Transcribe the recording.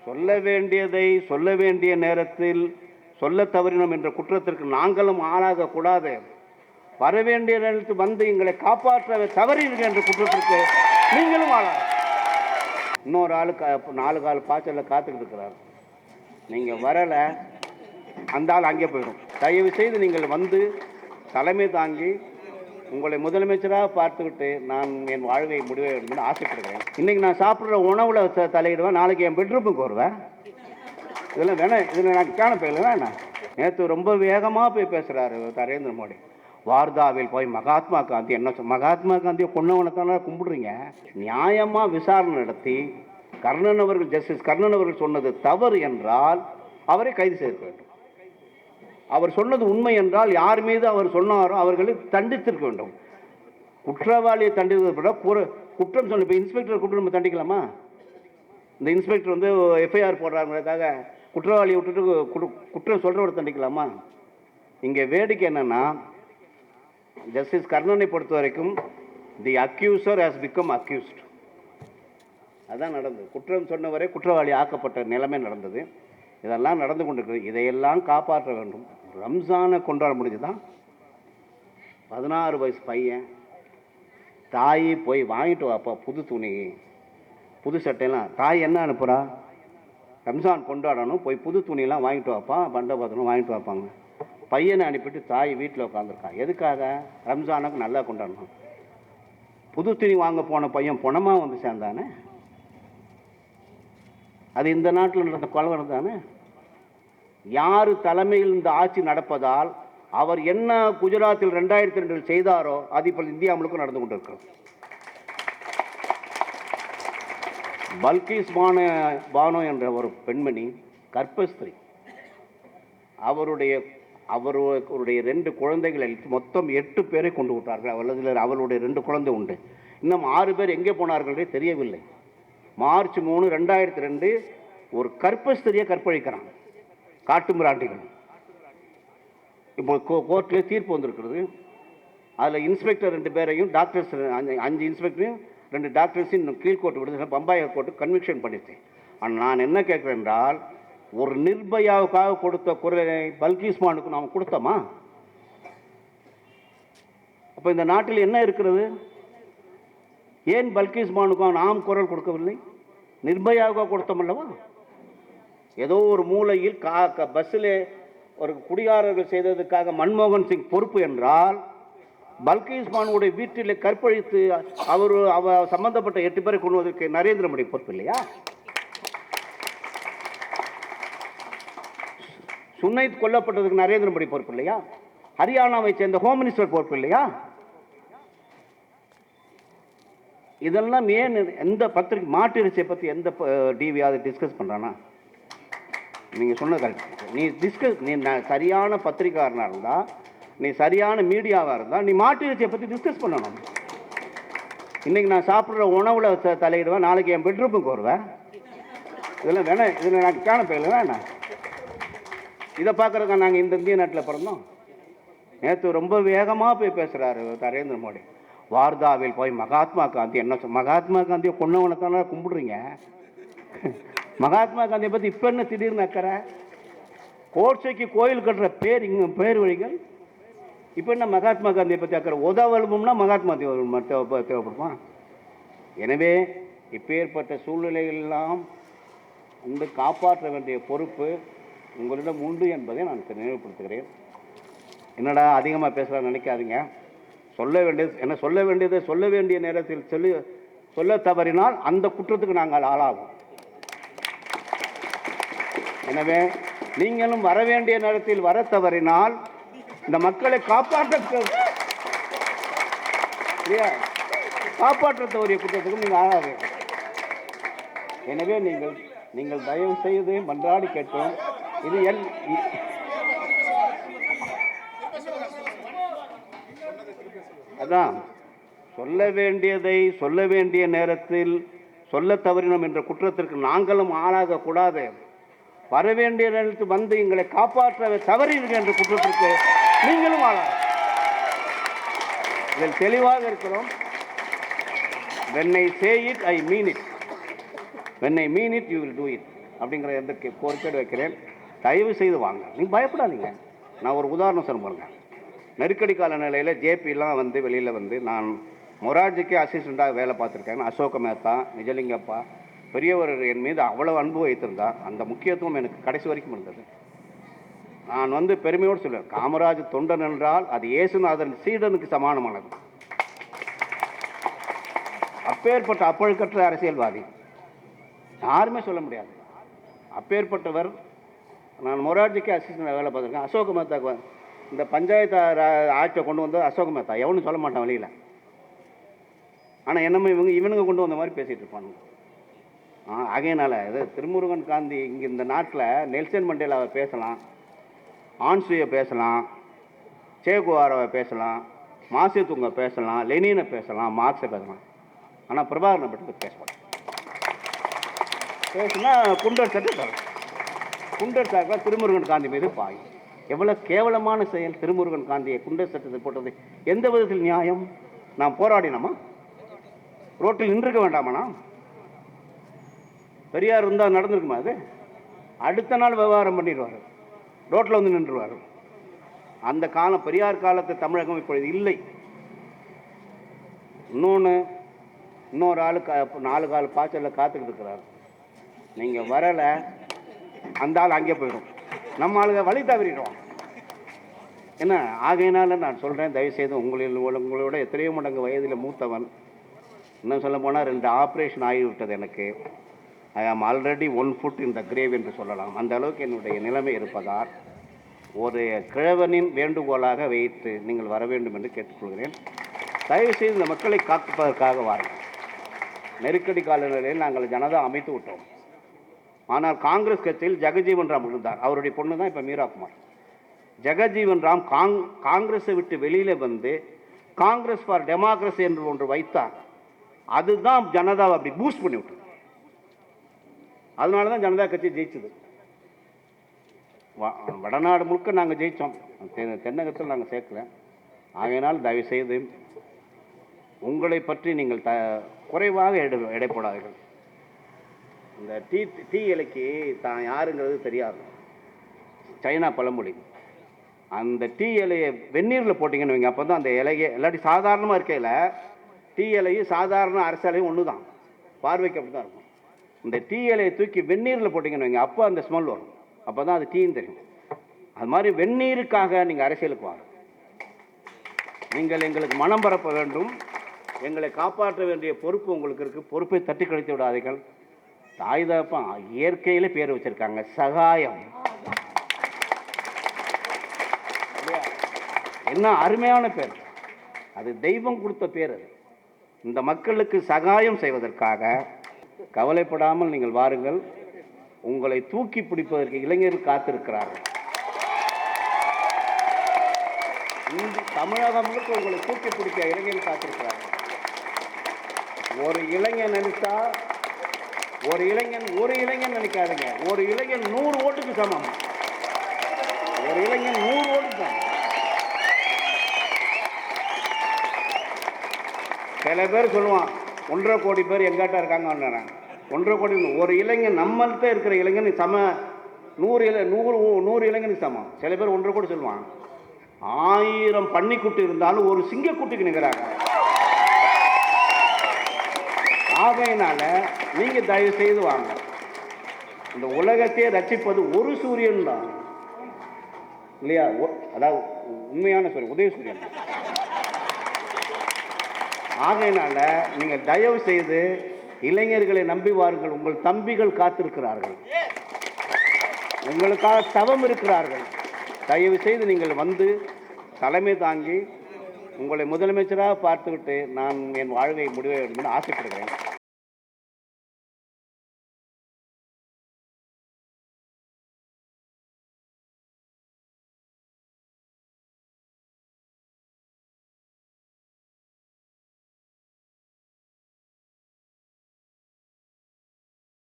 சொல்ல வேண்டியதை சொல்ல வேண்டிய நேரத்தில் சொல்ல தவறினோம் என்ற குற்றத்திற்கு நாங்களும் ஆளாகக்கூடாது. வர வேண்டிய நேரத்தில் வந்து எங்களை காப்பாற்ற தவறினீர்கள் என்ற குற்றத்திற்கு நீங்களும் ஆளாக. இன்னொரு ஆளு 4 கால் பாய்ச்சலில் காத்துக்கிட்டு இருக்கிறார். நீங்கள் வரலை, அந்த ஆள் அங்கே போயிடும். தயவு செய்து நீங்கள் வந்து தலைமை தாங்கி உங்களை முதலமைச்சராக பார்த்துக்கிட்டு நான் என் வாழ்வை முடிவை வேண்டும் ஆசைப்படுகிறேன். இன்றைக்கி நான் சாப்பிட்ற உணவில் தலையிடுவேன், நாளைக்கு என் பெட்ரூமுக்கு வருவேன். இதெல்லாம் வேணாம். இதில் நான் காண போயிடல வேணாம். நேற்று ரொம்ப வேகமாக போய் பேசுகிறாரு நரேந்திர மோடி. வார்தாவில் போய் மகாத்மா காந்தி என்ன மகாத்மா காந்தியை கொன்னவனைத்தானே கும்பிடுறீங்க. நியாயமாக விசாரணை நடத்தி கர்ணன் அவர்கள் ஜஸ்டிஸ் கர்ணன் அவர்கள் சொன்னது தவறு என்றால் அவரை கைது செய்ய வேண்டும். அவர் சொன்னது உண்மை என்றால் யார் மீது அவர் சொன்னாரோ அவர்களை தண்டித்திருக்க வேண்டும். குற்றவாளியை தண்டித்ததை விட குற்றம் சொன்ன இப்போ இன்ஸ்பெக்டர் கூப்பிட்டு நம்ம தண்டிக்கலாமா? இந்த இன்ஸ்பெக்டர் வந்து எஃப்ஐஆர் போடுறாங்கிறதுக்காக குற்றவாளியை விட்டுட்டு குற்றம் சொல்கிறவரை தண்டிக்கலாமா? இங்கே வேடிக்கை என்னென்னா, ஜஸ்டிஸ் கர்ணனை பொறுத்த வரைக்கும் தி அக்யூசர் ஹாஸ் பிகம் அக்யூஸ்ட். அதான் நடந்தது. குற்றம் சொன்னவரை குற்றவாளி ஆக்கப்பட்ட நிலைமை நடந்தது. இதெல்லாம் நடந்து கொண்டிருக்கிறது. இதையெல்லாம் காப்பாற்ற வேண்டும். ரம்ஜானை கொண்டாட முடிஞ்சுதான். 16 வயசு பையன் தாய் போய் வாங்கிட்டு வாப்பா புது துணி புது சட்டையெல்லாம். தாய் என்ன அனுப்புகிறா? ரம்ஜான் கொண்டாடணும், போய் புது துணியெல்லாம் வாங்கிட்டு வாப்பா, பண்டபாத்திரம் வாங்கிட்டு வாப்பாங்க. பையனை அனுப்பிட்டு தாய் வீட்டில் உட்காந்துருக்கான். எதுக்காக? ரம்ஜானுக்கு நல்லா கொண்டாடணும். புது துணி வாங்க போன பையன் பணமாக வந்து சேர்ந்தானே. அது இந்த நாட்டில் நடந்த கொலவரம் தானே. யார் தலைமையில் இந்த ஆட்சி நடப்பதால் அவர் என்ன குஜராத்தில் 2002 செய்தாரோ அது இப்போ இந்தியா முழுக்க நடந்து கொண்டிருக்கிறது. பல்கீஸ் பானோ என்ற ஒரு பெண்மணி கர்ப்பஸ்திரி. அவருடைய 2 குழந்தைகளை மொத்தம் 8 பேரை கொண்டு விட்டார்கள். அவளுடைய 2 குழந்தை உண்டு. இன்னும் 6 பேர் எங்கே போனார்களே தெரியவில்லை. மார்ச் 3, 2002 ஒரு கர்ப்பஸ்திரியை கற்பழிக்கிறாங்க காட்டு மிராண்டிகள். இப்போ கோர்ட்டில் தீர்ப்பு வந்திருக்கிறது. அதில் இன்ஸ்பெக்டர் 2 பேரையும் டாக்டர்ஸ் 5 இன்ஸ்பெக்டரையும் 2 டாக்டர்ஸையும் கீழ்கோர்ட்டு விடுதலை பம்பாய் கோர்ட்டு கன்விக்ஷன் பண்ணிட்டேன். ஆனால் நான் என்ன கேட்குறேன் என்றால், ஒரு நிர்பயாவுக்காக கொடுத்த குரலை பல்கீஸ் பானுக்கு நாம் கொடுத்தோமா? அப்போ இந்த நாட்டில் என்ன இருக்கிறது? ஏன் பல்கீஸ் பானுக்கும் நாம் குரல் கொடுக்கவில்லை? நிர்பயாவுக்காக கொடுத்தோம் அல்லவா? ஏதோ ஒரு மூலையில் பஸ்ஸில் ஒரு குடிகாரர்கள் செய்ததுக்காக மன்மோகன் சிங் பொறுப்பு என்றால், பல்கீஸ் பானுடைய வீட்டில் கற்பழித்து அவர் சம்பந்தப்பட்ட 8 பேரை கொண்டு வந்ததற்கு நரேந்திர மோடி பொறுப்பு இல்லையா? சுனைத் கொல்லப்பட்டதுக்கு நரேந்திர மோடி பொறுப்பு இல்லையா? ஹரியானாவை சேர்ந்த ஹோம் மினிஸ்டர் பொறுப்பு இல்லையா? இதெல்லாம் ஏன் எந்த பத்திரிகை மாட்டு இறைச்சியை பற்றி எந்த டிவியாவது டிஸ்கஸ் பண்ணுறானா? நீங்கள் சொன்ன கரெக்ட். நீ சரியான பத்திரிகாரனாக இருந்தால், நீ சரியான மீடியாவாக இருந்தால், நீ மாட்டு இறைச்சியை பற்றி டிஸ்கஸ் பண்ணணும். இன்றைக்கி நான் சாப்பிட்ற உணவில் தலையிடுவேன், நாளைக்கு என் பெட்ரூமுக்கு வருவேன். இதெல்லாம் வேணாம். இதில் நான் காண போயிடல வேணாம். இதை பார்க்குறதுக்கா நாங்கள் இந்த இந்திய நாட்டில் பிறந்தோம்? நேற்று ரொம்ப வேகமாக போய் பேசுகிறாரு நரேந்திர மோடி. வார்தாவில் போய் மகாத்மா காந்தி என்ன மகாத்மா காந்தியை கொன்னவனைத்தானே கும்பிடுறீங்க. மகாத்மா காந்தியை பற்றி இப்போ என்ன திடீர்னு அக்கறை? கோட்சைக்கு கோயில் கட்டுற பேர் வழிகள். இப்போ என்ன மகாத்மா காந்தியை பற்றி அக்கறை? உதவலும்னா மகாத்மா தேவைப்படுமா? எனவே இப்பேற்பட்ட சூழ்நிலைகளெல்லாம் உண்டு காப்பாற்ற வேண்டிய பொறுப்பு உங்களிடம் உண்டு என்பதை நான் நினைவுபடுத்துகிறேன். என்னடா அதிகமாக பேசலாம் நினைக்காதீங்க. சொல்ல வேண்டியதை சொல்ல வேண்டிய நேரத்தில் சொல்ல தவறினால் அந்த குற்றத்துக்கு நாங்கள் ஆளாகும். எனவே நீங்களும் வர வேண்டிய நேரத்தில் வர தவறினால் இந்த மக்களை காப்பாற்ற தவறிய குற்றத்துக்கும் நீங்கள் ஆளாக. எனவே நீங்கள் தயவு செய்து மன்றாடி கேட்டோம். இது அதான் சொல்ல வேண்டியதை சொல்ல வேண்டிய நேரத்தில் சொல்ல தவறினோம் என்ற குற்றத்திற்கு நாங்களும் ஆளாகக்கூடாது. வர வேண்டிய நேரத்தில் வந்து எங்களை காப்பாற்ற தவறினீர்கள் என்ற குற்றத்திற்கு நீங்களும் ஆளாக. இதில் தெளிவாக இருக்கிறோம். When I say it, I mean it. When I mean it, you will do it. அப்படிங்கிற எந்த கோரிக்கை வைக்கிறேன். தயவு செய்து வாங்க, நீங்கள் பயப்படாதீங்க. நான் ஒரு உதாரணம் சொல்ல பாருங்க. நெருக்கடி கால நிலையில் ஜேபிலாம் வந்து வெளியில் வந்து நான் மொரார்ஜிக்கு அசிஸ்டண்ட்டாக வேலை பார்த்துருக்கேன். அசோக மேத்தா, நிஜலிங்கப்பா பெரியவர் என் மீது அவ்வளோ அன்பு வைத்திருந்தார். அந்த முக்கியத்துவம் எனக்கு கடைசி வரைக்கும் இருந்தது. நான் வந்து பெருமையோடு சொல்லுவேன், காமராஜ் தொண்டன் என்றால் அது இயேசுநாதன் சீடனுக்கு சமானமானது. அப்பேற்பட்ட அப்பழுக்கற்ற அரசியல்வாதி யாருமே சொல்ல முடியாது. அப்பேற்பட்டவர். நான் மொரார்ஜிக்கு அசிஸ்டன்ட் வேலை பார்த்துருக்கேன். அசோக மேத்தாக்கு இந்த பஞ்சாயத்து ஆட்சியை கொண்டு வந்து அசோக மேத்தா எவனும் சொல்ல மாட்டான் வெளியில். ஆனால் என்னமோ இவனுங்க கொண்டு வந்த மாதிரி பேசிகிட்டு இருப்பானுங்க. ஆகையினால இது திருமுருகன் காந்தி இங்கே இந்த நாட்டில் நெல்சன் மண்டேலாவை பேசலாம், ஆன்சுயை பேசலாம், சேகுவாராவை பேசலாம், மாசேதுங்கை பேசலாம், லெனினை பேசலாம், மார்க்ஸை பேசலாம். ஆனால் பிரபாகரனை பற்றி பேசப்படும். பேசுனா குண்டர் சட்டை தரும். குண்டர் சாக்கா திருமுருகன் காந்தி மீது பாய். எவ்வளோ கேவலமான செயல்! திருமுருகன் காந்தியை குண்டர் சட்டத்தை போட்டது எந்த விதத்தில் நியாயம்? நாம் போராடினோமா? ரோட்டில் நின்றுக்க வேண்டாமாண்ணா? பெரியார் இருந்தால் நடந்திருக்குமா? அது அடுத்த நாள் விவகாரம் பண்ணிடுவார், ரோட்டில் வந்து நின்றுவார். அந்த காலம் பெரியார் காலத்து தமிழகம் இப்பொழுது இல்லை. இன்னொரு ஆள் 4 கால் பாய்ச்சலில் காத்துக்கிட்டு இருக்கிறார். நீங்கள் வரலை, அந்த ஆள் அங்கே போயிடும். நம்ம ஆளுங்க வழி தவறிடுவோம். என்ன ஆகையினால நான் சொல்கிறேன், தயவுசெய்து உங்களோட எத்தனையோ மடங்கு வயதில் மூத்தவன். இன்னும் சொல்ல போனால் 2 ஆப்ரேஷன் ஆகிவிட்டது எனக்கு. ஐ ஆம் already 1 foot in the grave என்று சொல்லலாம். அந்த அளவுக்கு என்னுடைய நிலைமை இருப்பதால் ஒரு கிழவனின் வேண்டுகோளாக வைத்து நீங்கள் வர வேண்டும் என்று கேட்டுக்கொள்கிறேன். தயவுசெய்து இந்த மக்களை காப்பதற்காக வாருங்கள். நெருக்கடி கால நிலையில் நாங்கள் ஜனதா அமைத்து விட்டோம். ஆனால் காங்கிரஸ் கட்சியில் ஜெகஜீவன் ராம் இருந்தார். அவருடைய பொண்ணு தான் இப்போ மீரா குமார். ஜெகஜீவன் ராம் காங்கிரஸை விட்டு வெளியில் வந்து காங்கிரஸ் ஃபார் டெமோக்ரஸி என்று ஒன்று வைத்தார். அதுதான் ஜனதாவை அப்படி பூஸ்ட் பண்ணி விட்டது. அதனால தான் ஜனதா கட்சி ஜெயிச்சது. வடநாடு முழுக்க நாங்கள் ஜெயித்தோம், தென்னகத்தில் நாங்கள் சேர்க்கல. ஆகையினால் தயவுசெய்து உங்களை பற்றி நீங்கள் குறைவாக எடை போடாதீர்கள். இந்த டீ இலைக்கு தான் யாருங்கிறது தெரியாது. சைனா பழமொழி. அந்த டீ இலையை வெந்நீரில் போட்டிங்கன்னு வைங்க, அப்போ தான் அந்த இலையை இல்லாட்டி சாதாரணமாக இருக்கையில் டீ இலையும் சாதாரண அரசியலையும் ஒன்று தான், பார்வைக்கு அப்படி தான் இருக்கும். இந்த டீ இலையை தூக்கி வெந்நீரில் போட்டிங்கன்னு வைங்க, அப்போ அந்த ஸ்மெல் வரும். அப்போ தான் அது டீன்னு தெரியும். அது மாதிரி வெந்நீருக்காக நீங்கள் அரசியலுக்கு வாங்க. நீங்கள் எங்களுக்கு மனம் பரப்ப வேண்டும், எங்களை காப்பாற்ற வேண்டிய பொறுப்பு உங்களுக்கு இருக்குது. பொறுப்பை தட்டி கழித்து விடாதீர்கள். தாய் தகப்பன் இயற்கையிலே பேர் வச்சுருக்காங்க, சகாயம். என்ன அருமையான பேர்! அது தெய்வம் கொடுத்த பேர். அது இந்த மக்களுக்கு சகாயம் செய்வதற்காக கவலைப்படாமல் நீங்கள் வாருங்கள். உங்களை தூக்கி பிடிப்பதற்கு இளைஞர்கள் காத்திருக்கிறார்கள். தமிழகம் முழுக்க உங்களை தூக்கி பிடிக்க இளைஞர்கள் காத்திருக்கிறார்கள். ஒரு இளைஞன் நினைச்சா ஒரு இளைஞன் நினைக்காதுங்க. ஒரு இளைஞன் 100 ஓட்டுக்கு சமம். ஒரு இளைஞன் 100 ஓட்டுக்கு சமம். சில பேர் சொல்லுவான் 1.5 கோடி பேர் எங்காட்டா இருக்காங்க. 1.5 கோடி ஒரு இளைஞன் நம்மள்கிட்ட இருக்கிற இளைஞன் சம 100 இளைஞனுக்கு சமம். சில பேர் 1.5 கோடி சொல்லுவான். 1000 பன்னிக்குட்டி இருந்தாலும் ஒரு சிங்கக்குட்டிக்கு நிற்கிறாங்க. ஆகையினால நீங்க தயவு செய்து வாங்க. இந்த உலகத்தையே ரட்சிப்பது ஒரு சூரியன் தான் இல்லையா? அதாவது உண்மையான சூரியன் உதயசூரியன். ஆகையினால நீங்கள் தயவு செய்து இளைஞர்களை நம்பி வாருங்கள். உங்கள் தம்பிகள் காத்திருக்கிறார்கள், உங்களுக்காக தவம் இருக்கிறார்கள். தயவு செய்து நீங்கள் வந்து தலைமை தாங்கி உங்களை முதலமைச்சராக பார்த்துக்கிட்டு நான் என் வாழ்வை முடிவை வேண்டும் என்று ஆசைப்படுகிறேன்.